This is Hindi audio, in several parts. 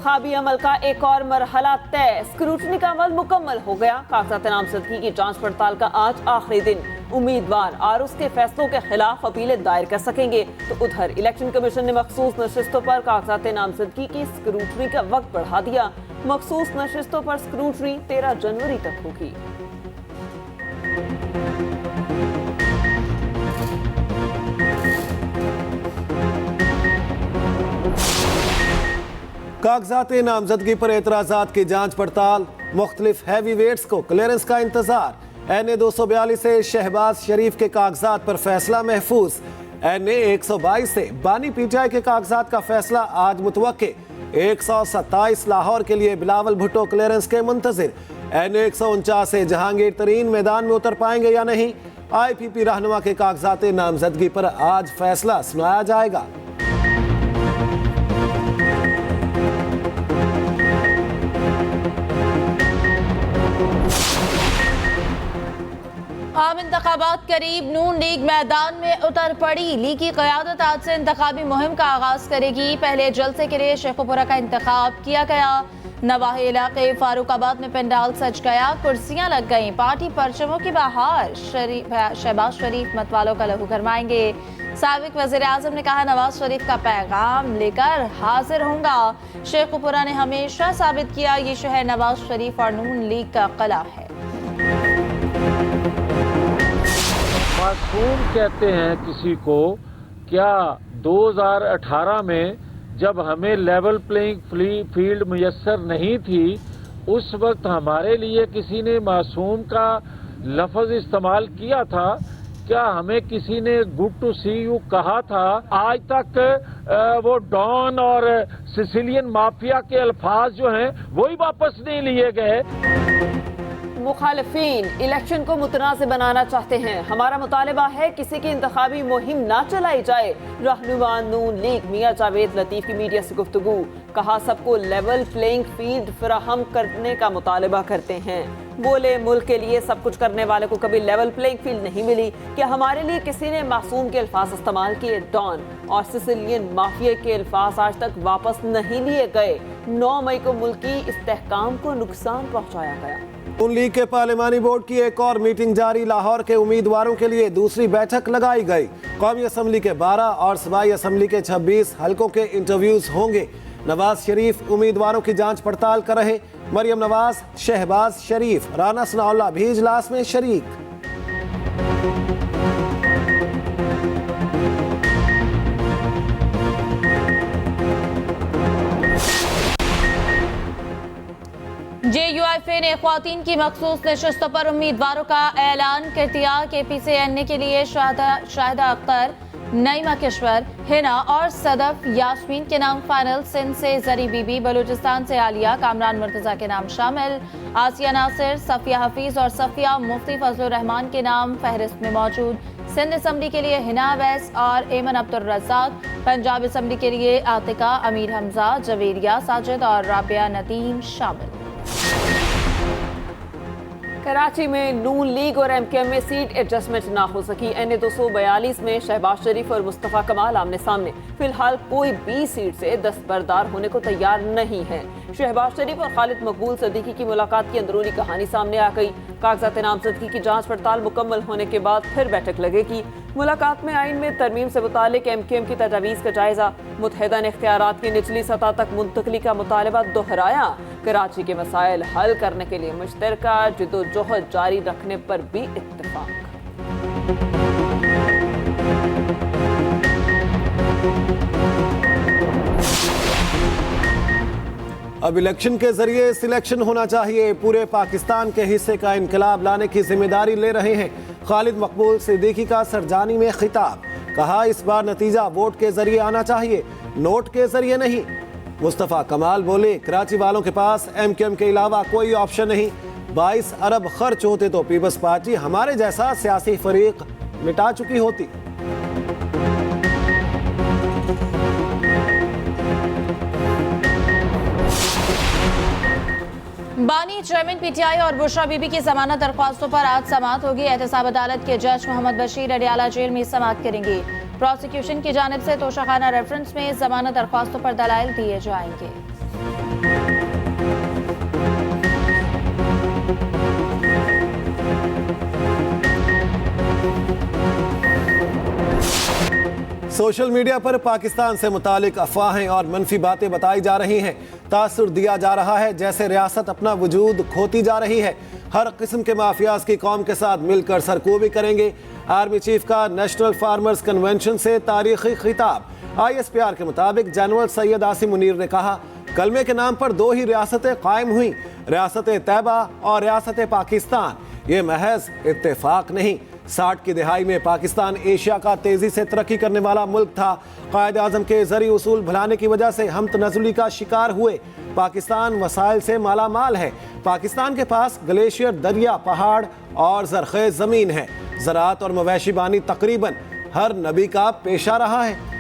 इंतखाबी अमल का एक और मरहला तय, स्क्रूटनी का अमल मुकम्मल हो गया। कागजात नामजदगी की जांच पड़ताल का आज आखिरी दिन। उम्मीदवार और उसके फैसलों के खिलाफ अपीलें दायर कर सकेंगे। तो उधर इलेक्शन कमीशन ने मखसूस नशिस्तों पर कागजात नामजदगी की स्क्रूटनी का वक्त बढ़ा दिया। मखसूस नशिस्तों पर स्क्रूटनी 13 जनवरी तक होगी। कागजात नामजदगी पर एतराजात की जांच पड़ताल, मुख्तलिफ हैवी वेट्स को क्लियरेंस का इंतजार। NA 242 से शहबाज शरीफ के कागजात पर फैसला महफूज। NA 122 से बानी PTI के कागजात का फैसला आज मुतवक्के। 127 लाहौर के लिए बिलावल भुट्टो क्लियरेंस के मुंतजिर। NA 149 से जहांगीर तरीन मैदान में उतर पाएंगे या नहीं। IPP रहनुमा के कागजात नामजदगी पर आज फैसला सुनाया जाएगा। आम इंतखाबात करीब, नून लीग मैदान में उतर पड़ी। लीग की क़यादत आज से इंतखाबी मुहिम का आगाज करेगी। पहले जलसे के लिए शेखुपुरा का इंतखाब किया गया। नवाही इलाके फारूकाबाद में पंडाल सज गया, कुर्सियां लग गई, पार्टी परचमों की बहार। शहबाज शरीफ मतवालों का लहू गरमाएंगे। साबिक वज़ीर आज़म ने कहा, नवाज शरीफ का पैगाम लेकर हाजिर होंगे। शेखुपुरा ने हमेशा साबित किया ये शहर नवाज शरीफ और नून लीग का किला है। मासूम कहते हैं किसी को, क्या 2018 में जब हमें लेवल प्लेइंग फील्ड मुयस्सर नहीं थी, उस वक्त हमारे लिए किसी ने मासूम का लफ्ज इस्तेमाल किया था? क्या हमें किसी ने गुड टू सी यू कहा था? आज तक वो डॉन और सिसिलियन माफिया के अल्फाज जो हैं वही वापस नहीं लिए गए। मुखालिफिन इलेक्शन को मुतनाज़ बनाना चाहते हैं। हमारा मुतालिबा है किसी की इंतखाबी मुहिम ना चलाई जाए। रहनुमा नून लीग मियां जावेद लतीफ की मीडिया से गुफ्तगू, कहा सबको लेवल प्लेइंग फील्ड फराहम करने का मुतालिबा करते हैं। बोले मुल्क के लिए सब कुछ करने वाले को कभी लेवल प्लेइंग फील्ड नहीं मिली। क्या हमारे लिए किसी ने मासूम के अल्फाज इस्तेमाल किए? डॉन और सिसिलियन माफिया के अल्फाज आज तक वापस नहीं लिए गए। 9 मई को मुल्की इस्तेहकाम को नुकसान पहुंचाया गया। नून लीग के पार्लिमानी बोर्ड की एक और मीटिंग जारी। लाहौर के उम्मीदवारों के लिए दूसरी बैठक लगाई गई। कौमी असम्बली के 12 और सूबाई असम्बली के 26 हलकों के इंटरव्यूज होंगे। नवाज शरीफ उम्मीदवारों की जांच पड़ताल कर रहे। मरियम नवाज, शहबाज शरीफ, राना सनाउल्लाह भी इजलास में शरीक। JUIFA ने ख्वातीन की मखसूस नशिस्तों पर उम्मीदवारों का ऐलान कर दिया। KP से NA के लिए शाहिदा अख्तर, नईमा किश्वर, हिना और सदफ यास्मीन के नाम फाइनल। सिंध से जरी बीबी, बलूचिस्तान से आलिया, कामरान मुर्तजा के नाम शामिल। आसिया नासिर, सफिया हफीज और सफिया मुफ्ती फजलुर रहमान के नाम फहरिस्त में मौजूद। सिंध असम्बली के लिए हिना अवैस और एमन अब्दुल रज़ाक। पंजाब असम्बली के लिए आतिका, अमीर हमजा, जवेरिया साजिद और राबिया नदीम शामिल। कराची में नून लीग और MKM में सीट एडजस्टमेंट ना हो सकी। NA 242 में शहबाज शरीफ और मुस्तफ़ा कमाल आमने सामने। फिलहाल कोई भी सीट से दस्तबरदार होने को तैयार नहीं है। शहबाज शरीफ और खालिद मकबूल सदीकी की मुलाकात की अंदरूनी कहानी सामने आ गई। कागजात नामजदगी की जांच पड़ताल मुकम्मल होने के बाद फिर बैठक लगेगी। मुलाकात में आइन में तरमीम से मुतालिक MKM की तजावीज़ का जायजा। मुत्तहिदा ने इख्तियारात की निचली सतह तक मुंतकली का मुतालबा दोहराया। कराची के मसाइल हल करने के लिए मुश्तरका जद्दोजहद जारी रखने पर भी इत्तेफाक। अब इलेक्शन के जरिए सिलेक्शन होना चाहिए। पूरे पाकिस्तान के हिस्से का इनकलाब लाने की जिम्मेदारी ले रहे हैं। खालिद मकबूल सिद्दीकी का सरजानी में खिताब, कहा इस बार नतीजा वोट के जरिए आना चाहिए, नोट के जरिए नहीं। मुस्तफ़ा कमाल बोले, कराची वालों के पास MKM के अलावा कोई ऑप्शन नहीं। 22 अरब खर्च होते तो पीपल्स पार्टी हमारे जैसा सियासी फरीक मिटा चुकी होती। बानी, चेयरमैन PTI और बुशरा बीबी की जमानत दरख्वास्तों पर आज समाअत होगी। एहतसाब अदालत के जज मोहम्मद बशीर अडियाला जेल में समाअत करेंगे। प्रोसिक्यूशन की जानिब से तोशाखाना रेफरेंस में जमानत दरख्वास्तों पर दलाइल दिए जाएंगे। सोशल मीडिया पर पाकिस्तान से मुतालिक अफवाहें और मनफी बातें बताई जा रही हैं। तासुर दिया जा रहा है जैसे रियासत अपना वजूद खोती जा रही है। हर किस्म के माफियाज की कौम के साथ मिलकर सरकोबी करेंगे। आर्मी चीफ का नेशनल फार्मर्स कन्वेंशन से तारीखी खिताब। ISPR के मुताबिक जनरल सैयद आसिम मुनीर ने कहा, कलमे के नाम पर 2 ही रियासतें कायम हुई, रियासत तैयबा और रियासत पाकिस्तान। ये महज इत्तेफाक नहीं। 60 की दिहाई में पाकिस्तान एशिया का तेजी से तरक्की करने वाला मुल्क था। कायद आजम के ज़री उसूल भुलाने की वजह से हम तनज़ुली का शिकार हुए। पाकिस्तान वसाइल से माला माल है। पाकिस्तान के पास ग्लेशियर, दरिया, पहाड़ और ज़रख़ेज़ ज़मीन है। ज़राअत और मवेशी बानी तकरीबन हर नबी का पेशा रहा है।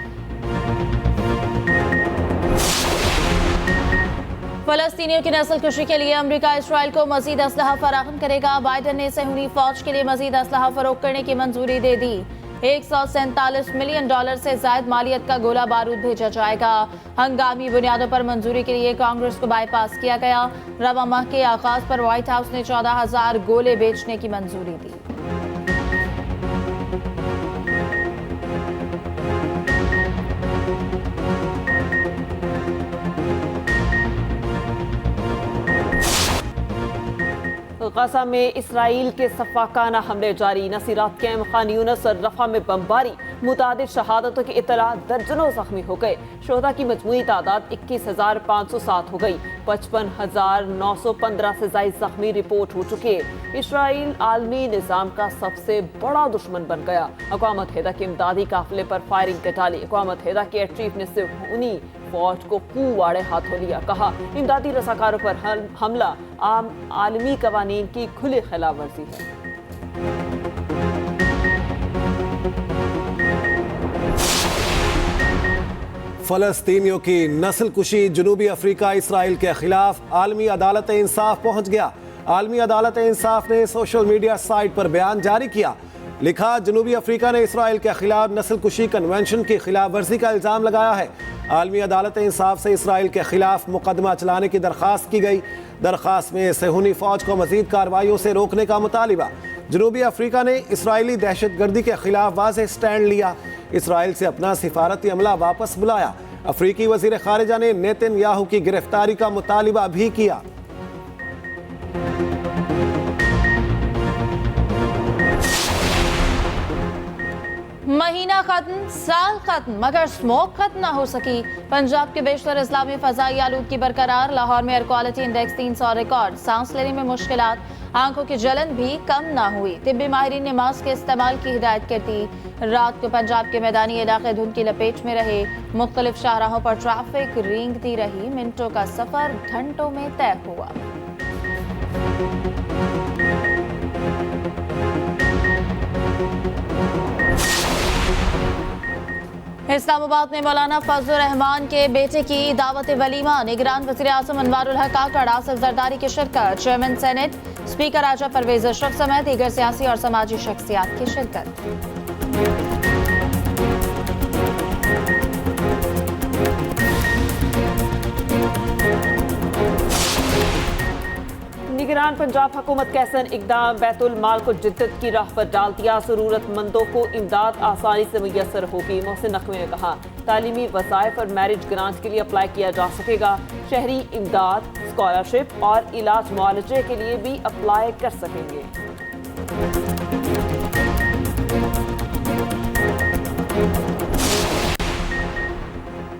फलस्तीनियों की नस्ल कुशी के लिए अमेरिका इसराइल को मजीद असलहा फराहम करेगा। बाइडन ने सहूनी फौज के लिए मजीद असलहा फरोख्त करने की मंजूरी दे दी। $147 मिलियन से ज्यादा मालियत का गोला बारूद भेजा जाएगा। हंगामी बुनियादों पर मंजूरी के लिए कांग्रेस को बाईपास किया गया। रवा माह के आगाज पर व्हाइट हाउस ने 14,000 गोले बेचने की मंजूरी दी। गजा में इसराइल के सफाकाना हमले जारी। नसीरात कैम्प, खान यूनिस और रफा में बमबारी। मुतादिद शहादतों की इतला, दर्जनों जख्मी हो गए। शोहदा की मजमूई तादाद 21,507 हो गई। 55,915 से ज्यादा जख्मी रिपोर्ट हो चुके। इसराइल आलमी निज़ाम का सबसे बड़ा दुश्मन बन गया। अक़वाम मुत्तहिदा के इमदादी काफिले पर फायरिंग कर डाली। अक़वाम मुत्तहिदा के एयर चीफ ने सिर्फ फौज को कुवाड़े हाथों लिया। कहा, इमदादी रसाकारों पर हमला आम आलमी कवानीन की खुली खिलाफ वर्जी है। फलस्तीनियों की नस्ल कुशी, जनूबी अफ्रीका इसराइल के खिलाफ आलमी अदालत इंसाफ पहुंच गया। आलमी अदालत इंसाफ ने सोशल मीडिया साइट पर बयान जारी किया। लिखा, जनूबी अफ्रीका ने इसराइल के खिलाफ नस्ल कुशी कन्वेंशन की खिलाफ वर्जी का इल्ज़ाम लगाया है। आलमी अदालत इंसाफ से इसराइल के खिलाफ मुकदमा चलाने की दरख्वास्त की गई। दरख्वास्त में सहूनी फौज को मजीद कार्रवाइयों से रोकने का मुतालिबा। जनूबी अफ्रीका ने इसराइली दहशतगर्दी के खिलाफ वाज़ेह स्टैंड लिया। इसराइल से अपना सिफारती अमला वापस बुलाया। अफ्रीकी वज़ीर खारिजा ने नेतन्याहू की गिरफ्तारी का मुतालिबा भी किया। महीना खत्म, साल खत्म, मगर स्मोक खत्म ना हो सकी। पंजाब के बेशतर अजला में फजाई आलूदगी बरकरार। लाहौर में एयर क्वालिटी इंडेक्स 300 रिकॉर्ड। सांस लेने में मुश्किलात, आंखों की जलन भी कम ना हुई। तिब्बी माहिरीन ने मास्क के इस्तेमाल की हिदायत कर दी। रात को पंजाब के मैदानी इलाके धुंध की लपेट में रहे। मुख्तलिफ शाहराहों पर ट्रैफिक रेंगती रही। मिनटों का सफर घंटों में तय हुआ। इस्लामाबाद में मौलाना फजलुर रहमान के बेटे की दावत वलीमा। निगरान वज़ीर आज़म अनवारुल हक काकड़, आसिफ जरदारी की शिरकत। चेयरमैन सेनेट, स्पीकर राजा परवेज अशरफ समेत दीगर सियासी और समाजी शख्सियात की शिरकत। निगरान पंजाब हुकूमत का एहसन इकदाम बैतुल माल को जिद्दत की राह पर डाल दिया। ज़रूरतमंदों को इमदाद आसानी से मुयस्सर होगी। मोहसिन नकवी ने कहा, तालीमी वज़ाइफ और मैरिज ग्रांट के लिए अप्लाई किया जा सकेगा। शहरी इमदाद, स्कॉलरशिप और इलाज मुआलजे के लिए भी अप्लाई कर सकेंगे।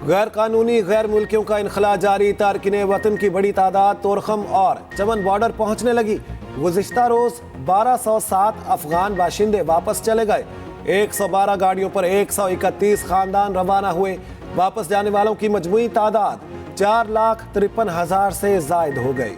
गैर कानूनी गैर मुल्कियों का इनखला जारी। तारकिन वतन की बड़ी तादाद तोरखम और चमन बॉर्डर पहुंचने लगी। गुज़िश्ता रोज 1207 अफगान बाशिंदे वापस चले गए। 112 गाड़ियों पर 131 खानदान रवाना हुए। वापस जाने वालों की मजमूई तादाद 4,53,000 से जायद हो गई।